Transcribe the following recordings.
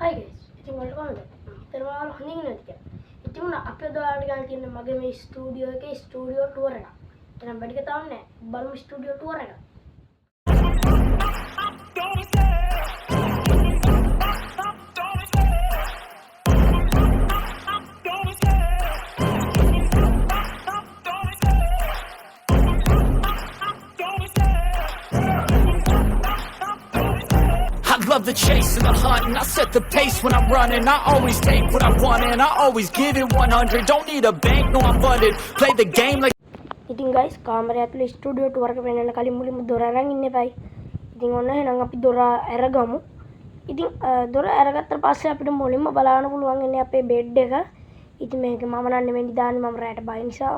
Hi guys, ඉතින් ඔයාලට කොහොමද? පෙරවාර හොඳින් නැති කියලා. ඉතින් අපි අද ඔයාලට ගන්න තියෙන මගේ මේ ස්ටුඩියෝ එකේ ස්ටුඩියෝ ටුවර් එකක්. එහෙනම් වැඩි කතාවක් නැහැ. බලමු ස්ටුඩියෝ ටුවර් එක. I love the chase and the hunt, and I set the pace when I'm running. I always take what I want and I always give it 100. Don't need a bank, no I'm funded. Play the game like. ඉතින් guys කාමරය ඇතුලේ studio tour එක වෙනන කලින් මුලින්ම දොර අරන් ඉන්න එපයි. ඉතින් ඔන්න එහෙනම් අපි දොර අරගමු. ඉතින් දොර අරගත්තට පස්සේ අපිට මුලින්ම බලන්න පුළුවන් ඉන්නේ අපේ බෙඩ් එක. ඉතින් මේක මම නම් නෙමෙයි නිදාන්නේ, මම රැට බය නිසා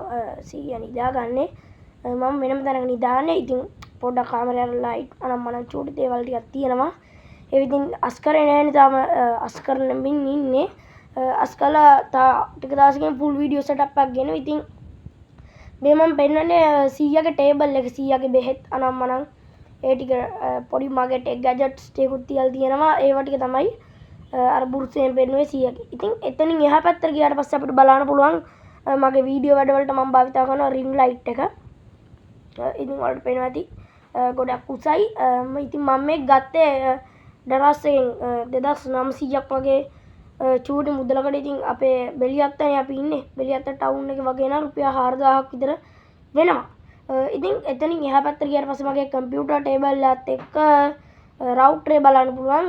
සීයා නිදාගන්නේ. මම වෙනම තැනක නිදාන්නේ. ඉතින් පොඩ්ඩක් කාමරේ ලයිට් අනම් මනම් චූටි දේවල් ටිකක් තියෙනවා. ඒ විදිහින් අස්කරේ නැහැ තාම අස්කර ලැබින් ඉන්නේ. අස්කලා ටික දවසකින් ෆුල් වීඩියෝ සෙටප් එකක් ගෙන. ඉතින් මේ මම පෙන්නන්නේ සීයාගේ ටේබල් එක, සීයාගේ බෙහෙත් අනම් මනම් ඒ ටික පොඩි මගේ ටෙක් ගැජට්ස් ටිකකුත් තියලා තියෙනවා. ඒව ටික තමයි අර බුරුසෙන් පෙන්නුවේ සීයාගේ. ඉතින් එතනින් එහා පැත්තට ගියාට පස්සේ අපිට බලන්න පුළුවන් මගේ වීඩියෝ වැඩවලට මම භාවිත කරන රින් ලයිට් එක. ඉතින් ඔයාලට පේනවා ඇති ගොඩක් උසයි. ඉතින් මම මේක ගත්තේ දරස්සෙන් 2900ක් වගේ චූටි මුදලකට. ඉතින් අපේ බෙලියත්තනේ අපි ඉන්නේ. බෙලියත්ත ටවුන් එකේ වගේ නම් රුපියල් 4000ක් විතර වෙනවා. ඉතින් එතනින් එහා පැත්තට ගියාට පස්සේ මගේ කම්පියුටර් ටේබල් එකත් එක්ක රවුටර් එක බලන්න පුළුවන්.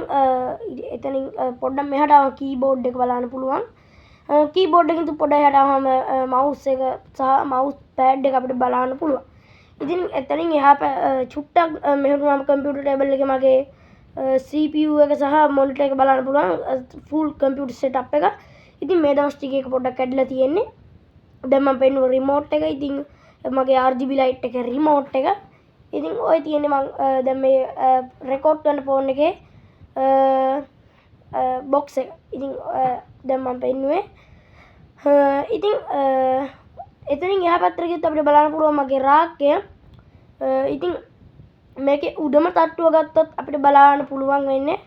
එතනින් පොඩ්ඩක් මෙහාට ආවම කීබෝඩ් එක බලන්න පුළුවන්. කීබෝඩ් එකකින් පොඩ්ඩක් එහාට ආවම මවුස් එක සහ මවුස් පෑඩ් එක අපිට බලන්න පුළුවන්. ඉතින් එතනින් එහා චුට්ටක් මෙහෙම කම්පියුටර් ටේබල් එකේ මගේ CPU එක සහ මොනිටර් එක බලන්න පුළුවන්. ෆුල් කම්පියුටර් සෙටප් එක. ඉතින් මේ දවස් ටිකේ එක පොඩ්ඩක් කැඩලා තියෙන්නේ. දැන් මම පෙන්නුව රිමෝට් එක. ඉතින් මගේ RGB ලයිට් එකේ රිමෝට් එක. ඉතින් ඔය තියෙන්නේ මම දැන් මේ රෙකෝඩ් කරන ෆෝන් එකේ බොක්ස් එක. ඉතින් දැන් මම පෙන්නුවේ. ඉතින් එතනින් එහා පැත්තට ගියොත් අපිට බලන්න පුළුවන් මගේ රාක්කය. ඉතින් මේකේ උඩම තට්ටුව ගත්තොත් අපිට බලන්න පුළුවන් වෙන්නේ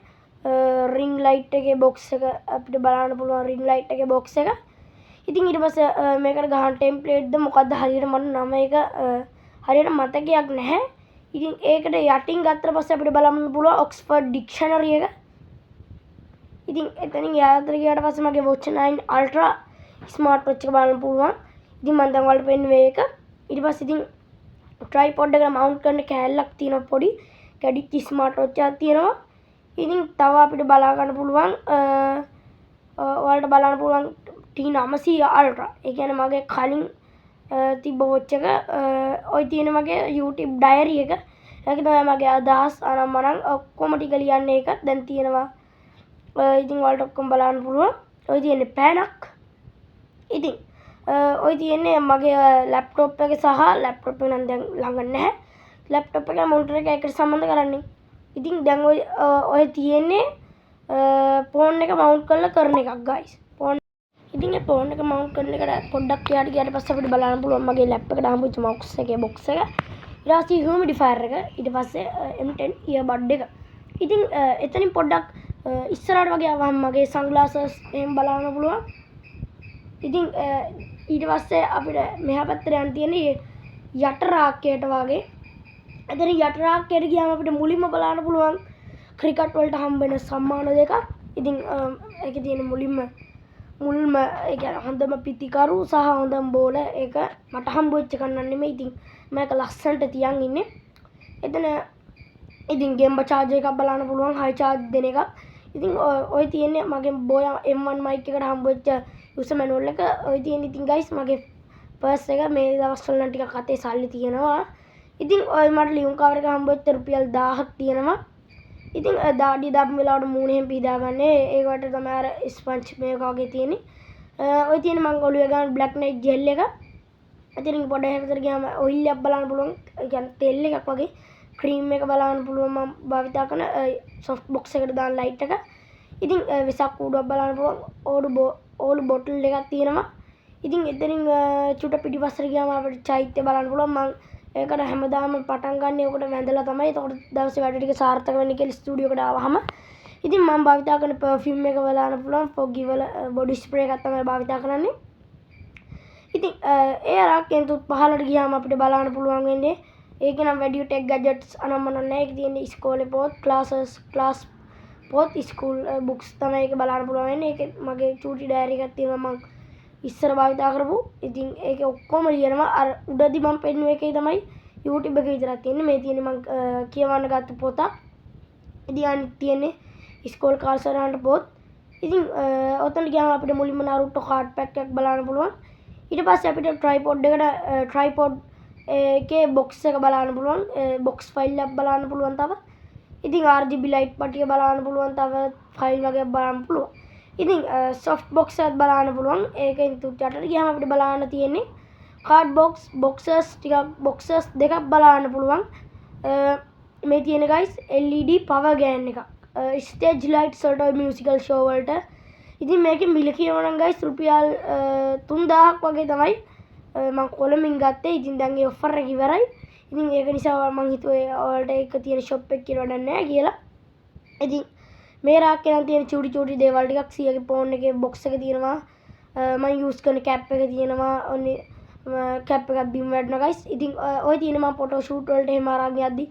රින් ලයිට් එකේ බොක්ස් එක. අපිට බලන්න පුළුවන් රින් ලයිට් එකේ බොක්ස් එක. ඉතින් ඊට පස්සේ මේකට ගහන ටෙම්ප්ලේට්ද මොකද්ද හරියට මට නම එක හරියට මතකයක් නැහැ. ඉතින් ඒකට යටින් ගත්තට පස්සේ අපිට බලන්න පුළුවන් ඔක්ස්ෆර්ඩ් ඩික්ෂනරි එක. ඉතින් එතනින් යාත්‍ර ගියාට පස්සේ මගේ Watch 9 Ultra ස්මාර්ට් වොච් එක බලන්න පුළුවන්. ඉතින් මම දැන් ඔයාලට පෙන්නුවේ ඒක. ඊට පස්සේ ඉතින් ට්‍රයිපොඩ් එකට මවුන්ට් කරන්න කෑල්ලක් තියෙනවා, පොඩි කැඩිච්ච ස්මාර්ට් වොච් එකක් තියෙනවා. ඉතින් තව අපිට බලා ගන්න පුළුවන් ඔයාලට බලන්න පුළුවන් T900 Ultra. ඒ කියන්නේ මගේ කලින් තිබ්බ වොච් එක. ඔය තියෙන මගේ YouTube ඩයරි එක. ඒක තමයි මගේ අදහස් අනම් මනම් ඔක්කොම ටික ලියන්නේ ඒකත් දැන් තියෙනවා. ඉතින් ඔයාලට ඔක්කොම බලන්න පුළුවන්. ඔය තියෙන්නේ පෑනක්. ඉතින් ඔය තියෙන්නේ මගේ ලැප්ටොප් එක සහ ලැප්ටොප් එක නම් දැන් ළඟ නැහැ. ලැප්ටොප් එක මොනිටර් එක එකට සම්බන්ධ කරන්නේ. ඉතින් දැන් ඔය තියෙන්නේ ෆෝන් එක මවුන්ට් කරලා කරන එකක් guys. ඉතින් ඒ ෆෝන් එක මවුන්ට් කරන එකට පොඩ්ඩක් යාට ගියාට පස්සේ අපිට බලන්න පුළුවන් මගේ ලැප් එකට හම්බුච්ච මවුස් එකේ බොක්ස් එක. ඊට පස්සේ හියුමිඩිෆයර් එක. ඊට පස්සේ M10 ඉයර්බඩ් එක. ඉතින් එතනින් පොඩ්ඩක් ඉස්සරහට වගේ ආවම මගේ සන්ග්ලාසස් එහෙම බලන්න පුළුවන්. ඉතින් ඊට පස්සේ අපිට මෙහා පැත්තට යන්න තියෙන්නේ යට රාක්කයට වගේ. එතන යට රාක්කයට ගියාම අපිට මුලින්ම බලන්න පුළුවන් ක්‍රිකට් වලට හම්බ වෙන සම්මාන දෙකක්. ඉතින් ඒකේ තියෙන මුල්ම ඒ කියන්නේ හොඳම පිතිකරු සහ හොඳම බෝල ඒක මට හම්බ වෙච්ච එකක් නෙමෙයි. ඉතින් මේක ලස්සනට තියන් ඉන්නේ. එතන ඉතින් ගේම් චාර්ජ් එකක් බලන්න පුළුවන්, හයි චාර්ජ් දෙන එකක්. ඉතින් ඔය තියෙන්නේ මගේ බෝයා M1 මයික් එකට හම්බ වෙච්ච යුසර් මැනුවල් එක. ඔය තියෙන ඉතින් ගයිස් මගේ පර්ස් එක. මේ දවස්වල නම් ටිකක් අතේ සල්ලි තියෙනවා. ඉතින් ඔය මට ලියුම් කවර් එක හම්බ වෙච්ච රුපියල් 1000ක් තියෙනවා. ඉතින් දාඩිය දාපු වෙලාවට මූණ එහෙම පීදාගන්නේ. ඒකට තමයි අර ස්පන්ජ් මේක වගේ තියෙන්නේ. ඔය තියෙන මං ඔළුවේ ගන්න බ්ලැක් නයිට් ජෙල් එක. ඉතින් පොඩ හැකට ගියාම ඔයිල් එකක් බලන්න පුළුවන්. ඒ කියන්නේ තෙල් එකක් වගේ. ක්‍රීම් එක බලන්න පුළුවන් මම භාවිතා කරන සොෆ්ට් බොක්ස් එකට දාන ලයිට් එක. ඉතින් විසක් කූඩුවක් බලන්න පුළුවන්. ඕලු බොටල් එකක් තියෙනවා. ඉතින් එතනින් චුට පිටිපස්සට ගියාම අපිට චෛත්‍ය බලන්න පුළුවන්. මම ඒකට හැමදාම පටන් ගන්න ඒකට වැඳලා තමයි. එතකොට දවසේ වැඩ ටික සාර්ථක වෙන්නේ කියලා ස්ටුඩියෝ එකට ආවහම ඉතින් මම භාවිතා කරන perfume එක බලන්න පුළුවන් foggy වල body spray එකක් තමයි භාවිතා කරන්නේ. ඉතින් ඒ රාක්කෙන් තුත් පහලට ගියාම අපිට බලන්න පුළුවන් වෙන්නේ ඒකේ නම් වැඩි tech gadgets අනම්මන නැහැ. ඒක තියෙන්නේ ඉස්කෝලේ පොත්, class පොත්, school books තමයි ඒක බලන්න පුළුවන් වෙන්නේ. ඒකේ මගේ චූටි diary එකක් තියෙනවා මම ඉස්සර භාවිතා කරපු. ඉතින් ඒකේ ඔක්කොම ලියනවා. අර උඩදී මම පෙන්නුවේ එකේ තමයි YouTube එකේ විතරක් තියෙන්නේ. මේ තියෙන්නේ මම කියවන්න ගත්ත පොතක්. ඉතින් අනිත් තියෙන්නේ ඉස්කෝල කාලසටහනට පොත්. ඉතින් ඔතන ගියාම අපිට මුලින්ම Naruto card pack එකක් බලන්න පුළුවන්. ඊට පස්සේ අපිට tripod එකේ box එක බලන්න පුළුවන්. box file එකක් බලන්න පුළුවන් තව. ඉතින් RGB light පටිය බලන්න පුළුවන් තව file වගේ බලන්න පුළුවන්. ඉතින් soft box එකක් බලන්න පුළුවන්. ඒකෙන් තුත් යටට ගියාම අපිට බලන්න තියෙන්නේ card boxes දෙකක් බලන්න පුළුවන්. මේ තියෙන guys LED power gan එකක්. stage lights වලට musical show වලට. ඉතින් මේකේ මිල කියනවා නම් guys රුපියල් 3000ක් වගේ තමයි මම කොළඹින් ගත්තේ. ඉතින් දැන් ඒ offer එක ඉවරයි. ඉතින් ඒක නිසා මම හිතුවේ ඔයාලට ඒක තියෙන shop එක කියලා වැඩක් නැහැ කියලා. ඉතින් මේ රාක්කේ නම් තියෙන චූටි දේවල් ටිකක් සියගේ phone එකේ box එක තියෙනවා. මම use කරන cap එක තියෙනවා. ඔන්නේ cap එකක් බිම් වැටෙනවා guys. ඉතින් ඔය තියෙන මම photo shoot වලට එහෙම අරන් යද්දි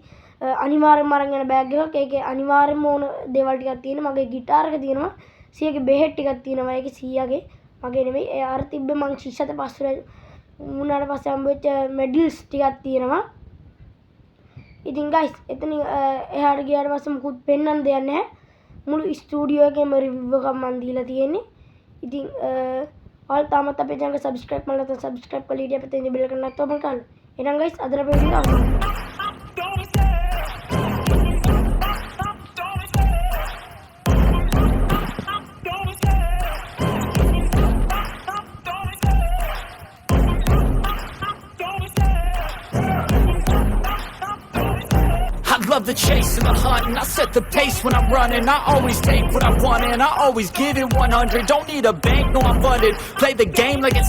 අනිවාර්යෙන්ම අරන් යන bag එකක්. ඒකේ අනිවාර්යෙන්ම ඕන දේවල් ටිකක් තියෙනවා. මගේ guitar එක තියෙනවා. සියගේ බෙහෙත් ටිකක් තියෙනවා. ඒකේ සියගේ මගේ නෙමෙයි. ඒ අර තිබ්බේ මං ශිෂ්‍යත පස්සේ මුණාට පස්සේ හම්බෙච්ච medals ටිකක් තියෙනවා. ඉතින් guys එතන එහාට ගියාට පස්සේ මුකුත් පෙන්වන්න දෙයක් නැහැ. මුළු ස්ටුඩියෝ එකේම රිවිව් එකක් මම දීලා තියෙන්නේ. ඉතින් ඔයාලා තාමත් අපේ channel එක subscribe කරලා නැත්නම් subscribe කරලා ඉතින් අපිට ඉන්න බෙල් එක නත් ඔබන් කරන්න. එහෙනම් guys අද අපි video love the chase and the hunt, and I set the pace when I'm running. I always take what I want and I always give it 100. Don't need a bank, no I'm funded. Play the game like it's